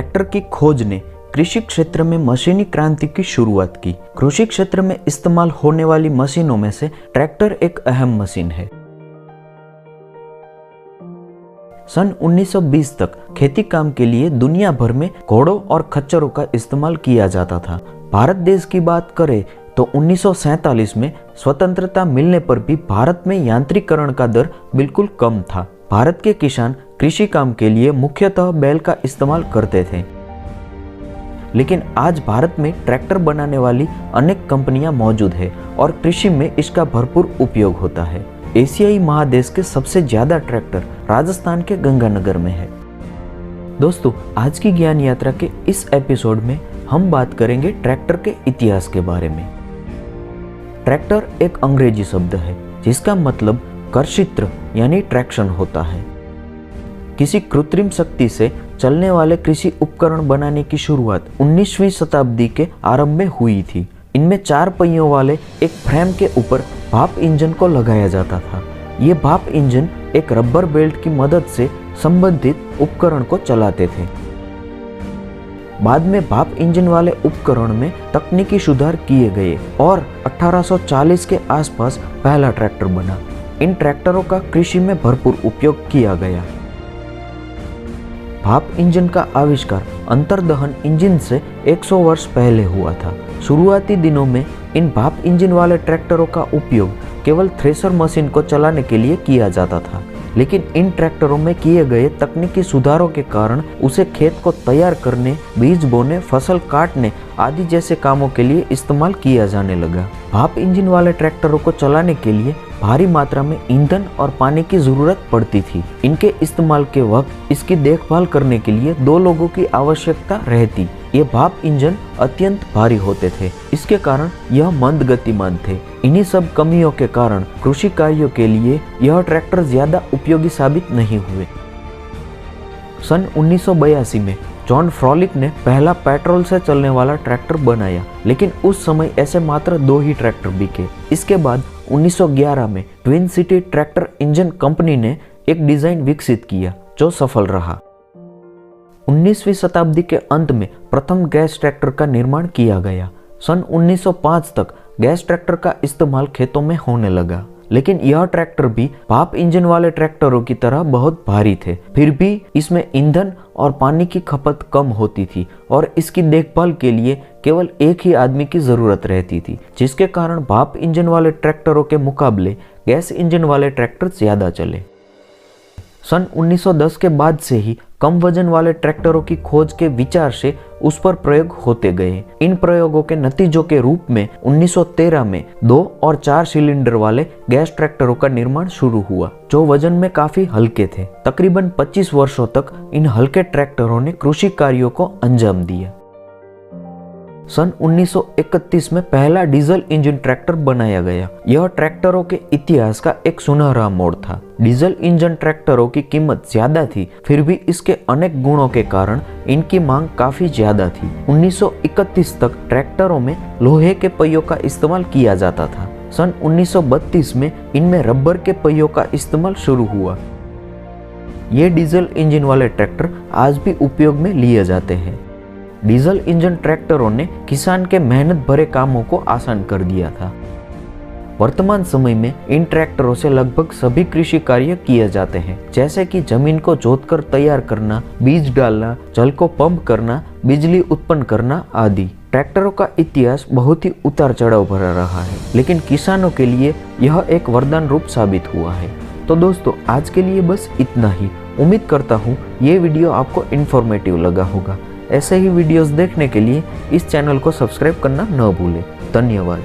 Tractor की खोज ने कृषि क्षेत्र में मशीनी क्रांति की शुरुआत की। कृषि क्षेत्र में इस्तेमाल होने वाली मशीनों में से ट्रैक्टर एक अहम मशीन है। सन 1920 तक खेती काम के लिए दुनिया भर में घोड़ों और खच्चरों का इस्तेमाल किया जाता था। भारत देश की बात करें तो 1947 में स्वतंत्रता मिलने पर भी भारत में यांत्रिकरण का दर बिल्कुल कम था। भारत के किसान कृषि काम के लिए मुख्यतः बैल का इस्तेमाल करते थे, लेकिन आज भारत में ट्रैक्टर बनाने वाली अनेक कंपनियां मौजूद है और कृषि में इसका भरपूर उपयोग होता है। एशियाई महादेश के सबसे ज्यादा ट्रैक्टर राजस्थान के गंगानगर में है। दोस्तों, आज की ज्ञान यात्रा के इस एपिसोड में हम बात करेंगे ट्रैक्टर के इतिहास के बारे में। ट्रैक्टर एक अंग्रेजी शब्द है जिसका मतलब कर्षित्र यानी ट्रैक्शन होता है। किसी कृत्रिम शक्ति से चलने वाले कृषि उपकरण बनाने की शुरुआत 19वीं शताब्दी के आरंभ में हुई थी। इनमें 4 पहियों वाले एक फ्रेम के ऊपर भाप इंजन को लगाया जाता था। ये भाप इंजन एक रबर बेल्ट की मदद से संबंधित उपकरण को चलाते थे। बाद में भाप इंजन वाले उपकरण में तकनीकी सुधार किए गए और 1840 के आसपास पहला ट्रैक्टर बना। इन ट्रैक्टरों का कृषि में भरपूर उपयोग किया गया। भाप इंजन का आविष्कार अंतर्दहन इंजन से 100 वर्ष पहले हुआ था। शुरुआती दिनों में इन भाप इंजन वाले ट्रैक्टरों का उपयोग केवल थ्रेशर मशीन को चलाने के लिए किया जाता था, लेकिन इन ट्रैक्टरों में किए गए तकनीकी सुधारों के कारण उसे खेत को तैयार करने, बीज बोने, फसल काटने आदि जैसे कामों के लिए इस्तेमाल किया जाने लगा। भाप इंजन वाले ट्रैक्टरों को चलाने के लिए भारी मात्रा में ईंधन और पानी की जरूरत पड़ती थी। इनके इस्तेमाल के वक्त इसकी देखभाल करने के लिए 2 लोगों की आवश्यकता रहती। ये भाप इंजन अत्यंत भारी होते थे, इसके कारण यह मंद गतिमान थे। इन्हीं सब कमियों के कारण कृषि कार्यों के लिए यह ट्रैक्टर ज्यादा उपयोगी साबित नहीं हुए। सन 1982 में जॉन फ्रॉलिक ने पहला पेट्रोल से चलने वाला ट्रैक्टर बनाया, लेकिन उस समय ऐसे मात्र 2 ही ट्रैक्टर बिके। इसके बाद 1911 में twin city tractor engine company ने एक डिजाइन विकसित किया जो सफल रहा। 19वीं शताब्दी के अंत में प्रथम गैस ट्रैक्टर का निर्माण किया गया। सन 1905 तक गैस ट्रैक्टर का इस्तेमाल खेतों में होने लगा, लेकिन यह ट्रैक्टर भी भाप इंजन वाले ट्रैक्टरों की तरह बहुत भारी थे। फिर भी इसमें ईंधन और पानी की खपत कम होती थी और इसकी देखभाल के लिए केवल एक ही आदमी की जरूरत रहती थी, जिसके कारण भाप इंजन वाले ट्रैक्टरों के मुकाबले गैस इंजन वाले ट्रैक्टर ज्यादा चले। सन 1910 के बाद से ही कम वजन वाले ट्रैक्टरों की खोज के विचार से उस पर प्रयोग होते गए। इन प्रयोगों के नतीजों के रूप में 1913 में 2 और 4 सिलेंडर वाले गैस ट्रैक्टरों का निर्माण शुरू हुआ, जो वजन में काफी हल्के थे। तकरीबन 25 वर्षों तक इन हल्के ट्रैक्टरों ने कृषि कार्यों को अंजाम दिया। सन 1931 में पहला डीजल इंजन ट्रैक्टर बनाया गया। यह ट्रैक्टरों के इतिहास का एक सुनहरा मोड़ था। डीजल इंजन ट्रैक्टरों की कीमत ज्यादा थी, फिर भी इसके अनेक गुणों के कारण इनकी मांग काफी ज्यादा थी। 1931 तक ट्रैक्टरों में लोहे के पहियों का इस्तेमाल किया जाता था। सन 1932 में इनमें रबर के पहियों का इस्तेमाल शुरू हुआ। ये डीजल इंजन वाले ट्रैक्टर आज भी उपयोग में लिए जाते हैं। डीजल इंजन ट्रैक्टरों ने किसान के मेहनत भरे कामों को आसान कर दिया था। वर्तमान समय में इन ट्रैक्टरों से लगभग सभी कृषि कार्य किए जाते हैं, जैसे कि जमीन को जोतकर तैयार करना, बीज डालना, जल को पंप करना, बिजली उत्पन्न करना आदि। ट्रैक्टरों का इतिहास बहुत ही उतार चढ़ाव भरा रहा है, लेकिन किसानों के लिए यह एक वरदान रूप साबित हुआ है। तो दोस्तों, आज के लिए बस इतना ही। उम्मीद करता हूँ ये वीडियो आपको इन्फॉर्मेटिव लगा होगा। ऐसे ही वीडियोस देखने के लिए इस चैनल को सब्सक्राइब करना न भूलें। धन्यवाद।